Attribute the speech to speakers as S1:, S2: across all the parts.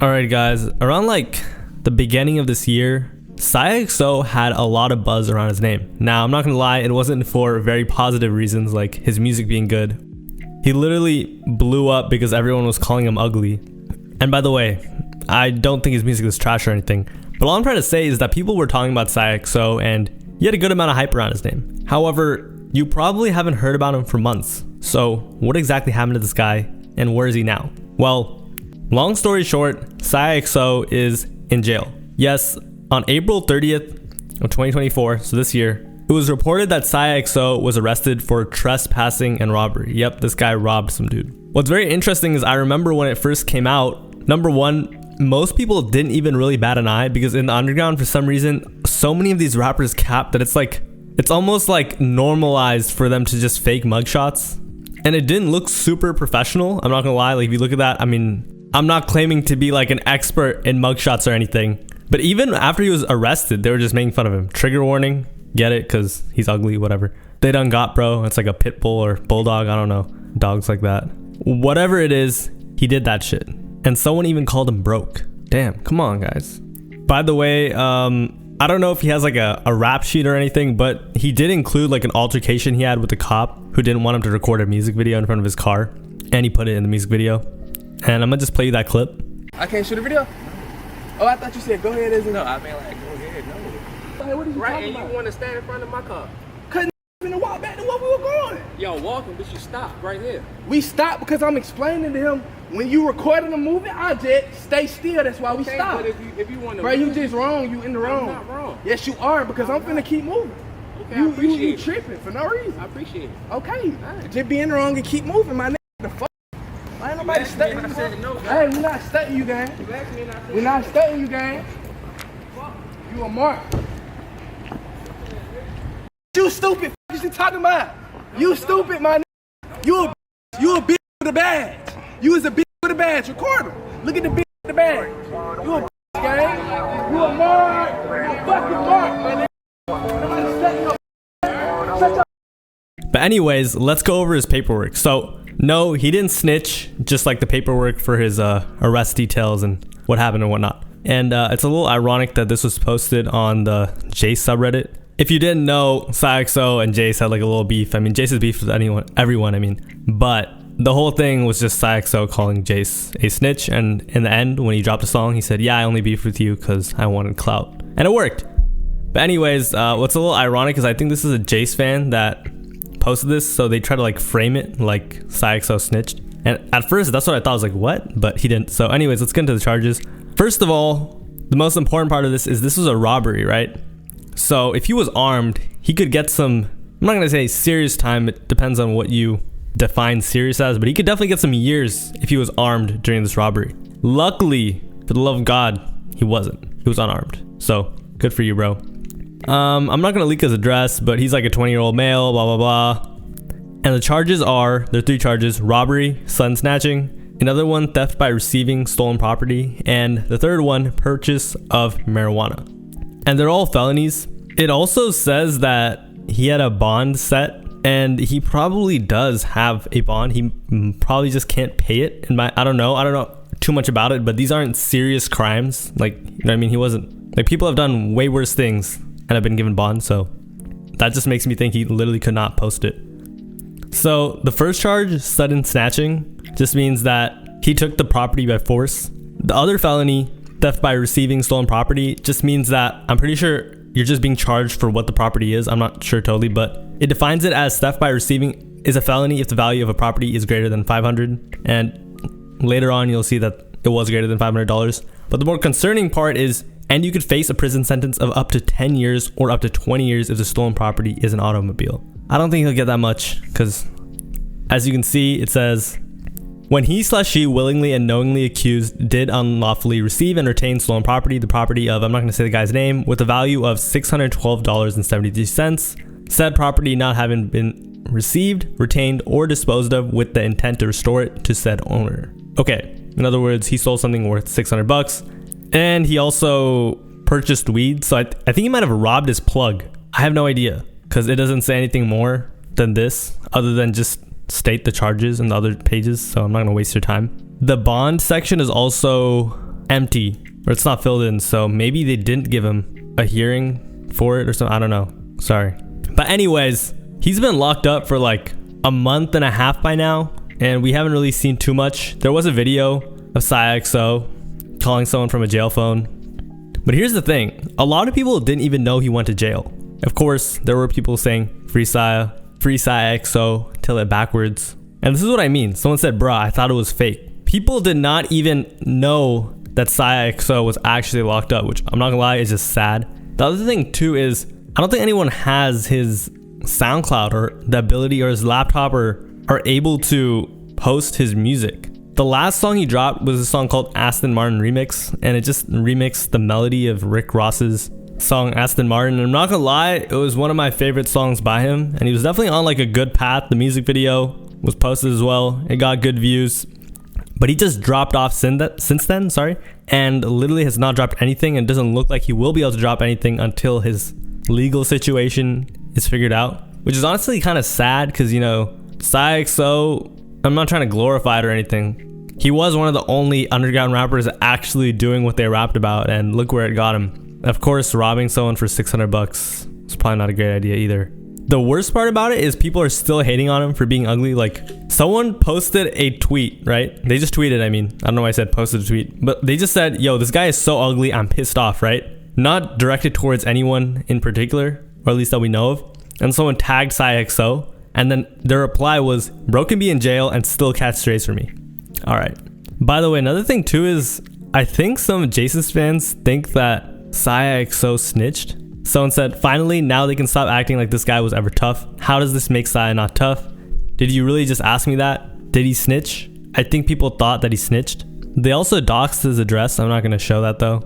S1: Alright guys, around like the beginning of this year, SiyahXO had a lot of buzz around his name. Now I'm not gonna lie, it wasn't for very positive reasons like his music being good. He literally blew up because everyone was calling him ugly. And by the way, I don't think his music is trash or anything, but all I'm trying to say is that people were talking about SiyahXO and he had a good amount of hype around his name. However, you probably haven't heard about him for months. So what exactly happened to this guy and where is he now? Well, long story short, SiyahXO is in jail. Yes, on April 30th of 2024, so this year, it was reported that SiyahXO was arrested for trespassing and robbery. Yep, this guy robbed some dude. What's very interesting is I remember when it first came out, number one, most people didn't even really bat an eye because in the underground, for some reason, so many of these rappers cap that it's almost like normalized for them to just fake mugshots. And it didn't look super professional. I'm not gonna lie, like if you look at that, I mean, I'm not claiming to be like an expert in mugshots or anything, but even after he was arrested, they were just making fun of him. Trigger warning, get it, cause he's ugly, whatever. They done got bro, it's like a pit bull or bulldog, I don't know, dogs like that. Whatever it is, he did that shit. And someone even called him broke. Damn, come on guys. By the way, I don't know if he has like a rap sheet or anything, but he did include like an altercation he had with the cop who didn't want him to record a music video in front of his car, and he put it in the music video. And I'm gonna just play you that clip.
S2: I can't shoot a video? Oh, I thought you said go ahead, isn't it?
S3: No, I mean like go ahead, no.
S2: Hey, what are you
S3: Right,
S2: talking
S3: and
S2: about?
S3: you want to stand in front of my car.
S2: Couldn't even walk back to where we were going.
S3: Y'all walking, but you stopped right here.
S2: We stopped because I'm explaining to him, when you recording a movie, I just stay still, that's why we
S3: Okay,
S2: stopped.
S3: but if you want to
S2: Bro, you just wrong, you in the wrong.
S3: I'm not wrong.
S2: Yes, you are, because I'm finna keep moving.
S3: Okay, I appreciate
S2: you
S3: it.
S2: tripping for no reason.
S3: I appreciate it.
S2: Okay,
S3: Alright.
S2: just being wrong and keep moving, my nigga. The fuck? Why ain't nobody
S3: asked me
S2: studying
S3: and I
S2: you?
S3: said no, guy.
S2: Hey, we not studying you, gang.
S3: You asked me and I said
S2: We not studying you, gang. You a mark. You stupid. What you talking about? You stupid, my nigga. You a bitch with a badge. You is a bitch with a badge. Record him. Look at the bitch with the badge. You a bitch, gang. You a mark. You a fucking mark, my nigga. Nobody studying your shut your.
S1: But anyways, let's go over his paperwork. So no, he didn't snitch, just like the paperwork for his arrest details and what happened and whatnot. And it's a little ironic that this was posted on the Jace subreddit. If you didn't know, SiyahXO and Jace had like a little beef. I mean, Jace is beef with everyone, I mean. But the whole thing was just SiyahXO calling Jace a snitch. And in the end, when he dropped a song, he said, yeah, I only beefed with you because I wanted clout. And it worked. But anyways, what's a little ironic is I think this is a Jace fan that posted this. So they try to like frame it like SiyahXO snitched. And at first, that's what I thought. I was like, what? But he didn't. So anyways, let's get into the charges. First of all, the most important part of this was a robbery, right? So if he was armed, he could get some, I'm not going to say serious time. It depends on what you define serious as, but he could definitely get some years if he was armed during this robbery. Luckily, for the love of God, he wasn't. He was unarmed. So good for you, bro. I'm not going to leak his address, but he's like a 20-year-old male, blah, blah, blah. And the charges there are 3 charges: robbery, sudden snatching, another one, theft by receiving stolen property, and the third one, purchase of marijuana. And they're all felonies. It also says that he had a bond set, and he probably does have a bond. He probably just can't pay it. I don't know too much about it, but these aren't serious crimes. Like, you know what I mean? He wasn't, like, people have done way worse things and have been given bond, so that just makes me think he literally could not post it. So the first charge, sudden snatching, just means that he took the property by force. The other felony, theft by receiving stolen property, just means that I'm pretty sure you're just being charged for what the property is. I'm not sure totally, but it defines it as theft by receiving is a felony if the value of a property is greater than $500. And later on, you'll see that it was greater than $500. But the more concerning part is, and you could face a prison sentence of up to 10 years or up to 20 years if the stolen property is an automobile. I don't think he'll get that much because, as you can see, it says, when he/she willingly and knowingly accused did unlawfully receive and retain stolen property, the property of, I'm not going to say the guy's name, with a value of $612.73, said property not having been received, retained, or disposed of with the intent to restore it to said owner. Okay, in other words, he stole something worth $600, and he also purchased weed, so I think he might have robbed his plug. I have no idea, because it doesn't say anything more than this, other than just state the charges in the other pages, so I'm not gonna waste your time. The bond section is also empty or it's not filled in. So maybe they didn't give him a hearing for it or something. I don't know. Sorry. But anyways, he's been locked up for like a month and a half by now, and we haven't really seen too much. There was a video of SiyahXO calling someone from a jail phone. But here's the thing. A lot of people didn't even know he went to jail. Of course, there were people saying free SiyahXO, tell it backwards. And this is what I mean. Someone said, bruh, I thought it was fake. People did not even know that SiyahXO was actually locked up, which I'm not gonna lie, is just sad. The other thing too is, I don't think anyone has his SoundCloud or the ability or his laptop or are able to post his music. The last song he dropped was a song called Aston Martin Remix, and it just remixed the melody of Rick Ross's song Aston Martin. And I'm not gonna lie, it was one of my favorite songs by him, and he was definitely on like a good path. The music video was posted as well. It got good views, but he just dropped off since then, and literally has not dropped anything, and doesn't look like he will be able to drop anything until his legal situation is figured out, which is honestly kind of sad because, you know, SiyahXO, I'm not trying to glorify it or anything. He was one of the only underground rappers actually doing what they rapped about, and look where it got him. Of course, robbing someone for $600 is probably not a great idea either. The worst part about it is people are still hating on him for being ugly. Like, someone posted a tweet, right? They just tweeted, I don't know why I said posted a tweet, but they just said, yo, this guy is so ugly, I'm pissed off, right? Not directed towards anyone in particular, or at least that we know of. And someone tagged SiyahXO, and then their reply was, bro can be in jail and still catch strays for me. All right. By the way, another thing too is, I think some Jesus fans think that SiyahXO snitched. Someone said, finally, now they can stop acting like this guy was ever tough. How does this make Siyah not tough? Did you really just ask me that? Did he snitch? I think people thought that he snitched. They also doxed his address. I'm not going to show that though.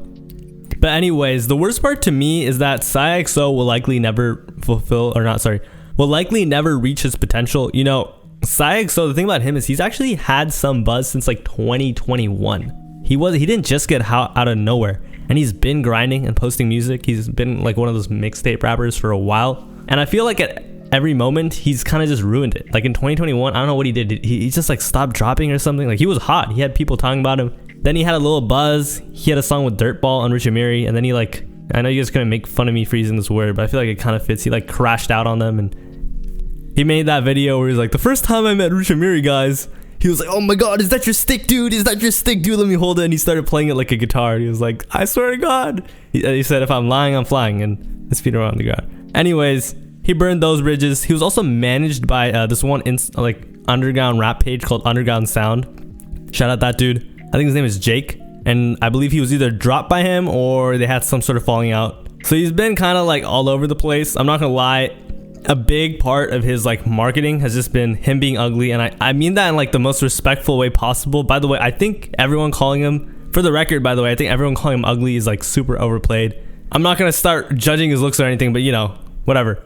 S1: But anyways, the worst part to me is that SiyahXO will likely never will likely never reach his potential. You know, SiyahXO, the thing about him is he's actually had some buzz since like 2021. He didn't just get out of nowhere, and he's been grinding and posting music. He's been like one of those mixtape rappers for a while, and I feel like at every moment he's kind of just ruined it. Like in 2021, I don't know what he did. He just like stopped dropping or something. Like, he was hot. He had people talking about him. Then he had a little buzz. He had a song with Dirtball on Rich Amiri, and then he like, I know you guys couldn't make fun of me for using this word, but I feel like it kind of fits. He like crashed out on them, and he made that video where he's like, the first time I met Rich Amiri, guys, he was like, oh my god, is that your stick, dude? Is that your stick, dude? Let me hold it. And he started playing it like a guitar. He was like, I swear to God. He said, if I'm lying, I'm flying, and his feet are on the ground. Anyways, he burned those bridges. He was also managed by this one underground rap page called Underground Sound. Shout out that dude. I think his name is Jake, and I believe he was either dropped by him or they had some sort of falling out. So he's been kind of like all over the place. I'm not gonna lie, a big part of his like marketing has just been him being ugly, and I mean that in like the most respectful way possible. By the way, I think everyone calling him, for the record, by the way, I think everyone calling him ugly is like super overplayed. I'm not gonna start judging his looks or anything, but you know, whatever.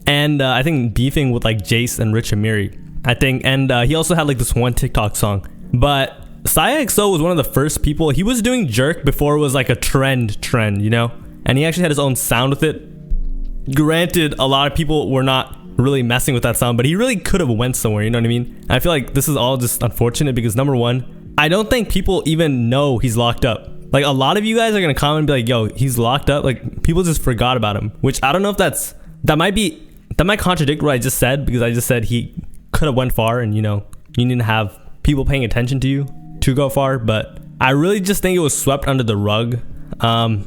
S1: And I think beefing with like Jace and Rich Amiri, I think, and he also had like this one TikTok song. But SiyahXO was one of the first people. He was doing Jerk before it was like a trend, you know? And he actually had his own sound with it. Granted, a lot of people were not really messing with that sound, but he really could have went somewhere, you know what I mean? And I feel like this is all just unfortunate because, number one, I don't think people even know he's locked up. Like, a lot of you guys are gonna comment and be like, yo, he's locked up. Like, people just forgot about him, which I don't know if that might contradict what I just said, because I just said he could have went far, and you know, you need to have people paying attention to you to go far. But I really just think it was swept under the rug. I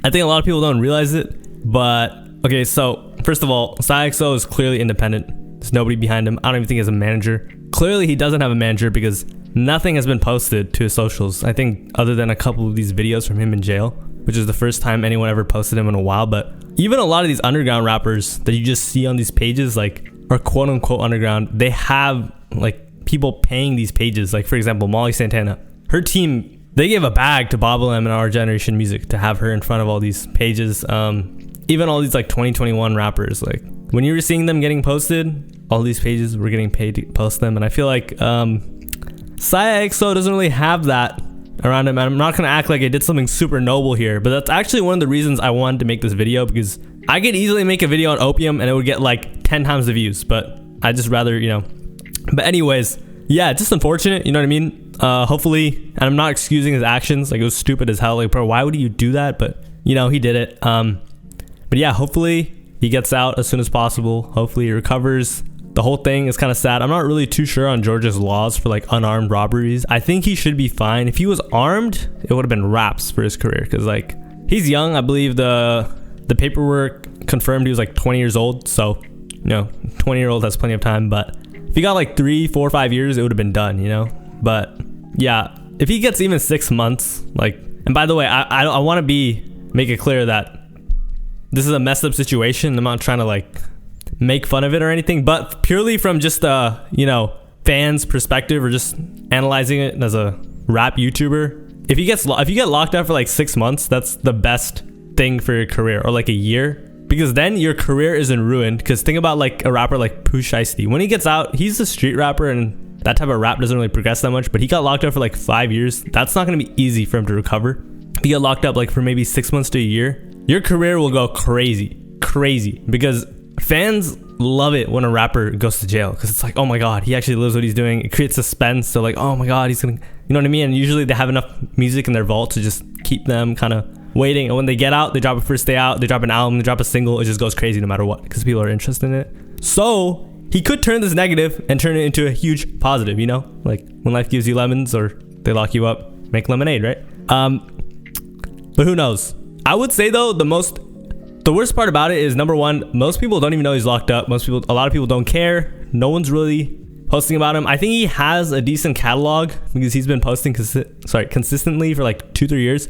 S1: think a lot of people don't realize it, but okay, so first of all, SiyahXO is clearly independent. There's nobody behind him. I don't even think he has a manager. Clearly he doesn't have a manager because nothing has been posted to his socials, I think, other than a couple of these videos from him in jail, which is the first time anyone ever posted him in a while. But even a lot of these underground rappers that you just see on these pages, like, are quote unquote underground, they have like people paying these pages. Like, for example, Molly Santana, her team, they gave a bag to BobbleM and Our Generation Music to have her in front of all these pages. Even all these like 2021 rappers, like when you were seeing them getting posted, all these pages were getting paid to post them. And I feel like SiyahXO doesn't really have that around him. And I'm not gonna act like I did something super noble here, but that's actually one of the reasons I wanted to make this video, because I could easily make a video on opium and it would get like 10 times the views, but I just rather, you know. But anyways, yeah, it's just unfortunate, you know what I mean? Hopefully, and I'm not excusing his actions. Like, it was stupid as hell. Like, bro, why would you do that? But you know, he did it. But yeah, hopefully he gets out as soon as possible. Hopefully he recovers. The whole thing is kind of sad. I'm not really too sure on Georgia's laws for like unarmed robberies. I think he should be fine. If he was armed, it would have been raps for his career, because like he's young. I believe the paperwork confirmed he was like 20 years old. So, you know, 20-year-old has plenty of time. But if he got like 3, 4, 5 years, it would have been done, you know. But yeah, if he gets even 6 months, like, and by the way, I want to make it clear that this is a messed up situation. I'm not trying to like make fun of it or anything, but purely from just you know, fans' perspective, or just analyzing it as a rap YouTuber. If you get locked up for like 6 months, that's the best thing for your career, or like a year, because then your career isn't ruined. Because think about like a rapper like Pooh Shiesty. When he gets out, he's a street rapper, and that type of rap doesn't really progress that much. But he got locked up for like 5 years. That's not gonna be easy for him to recover. If you get locked up like for maybe 6 months to a year, your career will go crazy, because fans love it when a rapper goes to jail, because it's like, oh my god, he actually lives what he's doing. It creates suspense. So like, oh my god, he's gonna, you know what I mean? And usually they have enough music in their vault to just keep them kind of waiting. And when they get out, they drop a first day out, they drop an album, they drop a single. It just goes crazy no matter what, because people are interested in it. So he could turn this negative and turn it into a huge positive, you know? Like when life gives you lemons, or they lock you up, make lemonade, right? But who knows? I would say though, the worst part about it is, number one, most people don't even know he's locked up. A lot of people don't care. No one's really posting about him. I think he has a decent catalog, because he's been posting consistently for like 2-3 years.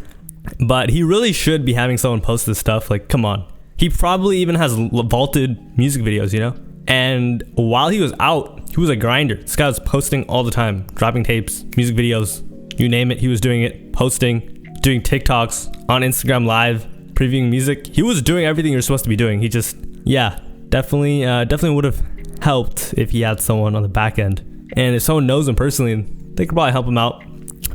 S1: But he really should be having someone post this stuff. Like, come on. He probably even has vaulted music videos, you know? And while he was out, he was a grinder. This guy was posting all the time, dropping tapes, music videos, you name it. He was doing it, posting, doing TikToks, on Instagram Live, previewing music. He was doing everything you're supposed to be doing. He just, yeah, definitely would have helped if he had someone on the back end. And if someone knows him personally, they could probably help him out.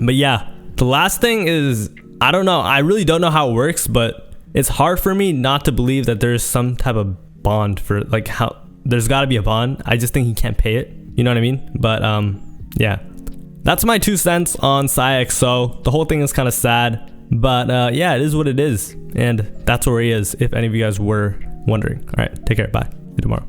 S1: But yeah, the last thing is, I don't know. I really don't know how it works, but it's hard for me not to believe that there's some type of bond for, like, how there's got to be a bond. I just think he can't pay it. You know what I mean? But yeah, that's my 2 cents on SiyahXO. The whole thing is kind of sad. But yeah, it is what it is. And that's where he is, if any of you guys were wondering. All right, take care. Bye. See you tomorrow.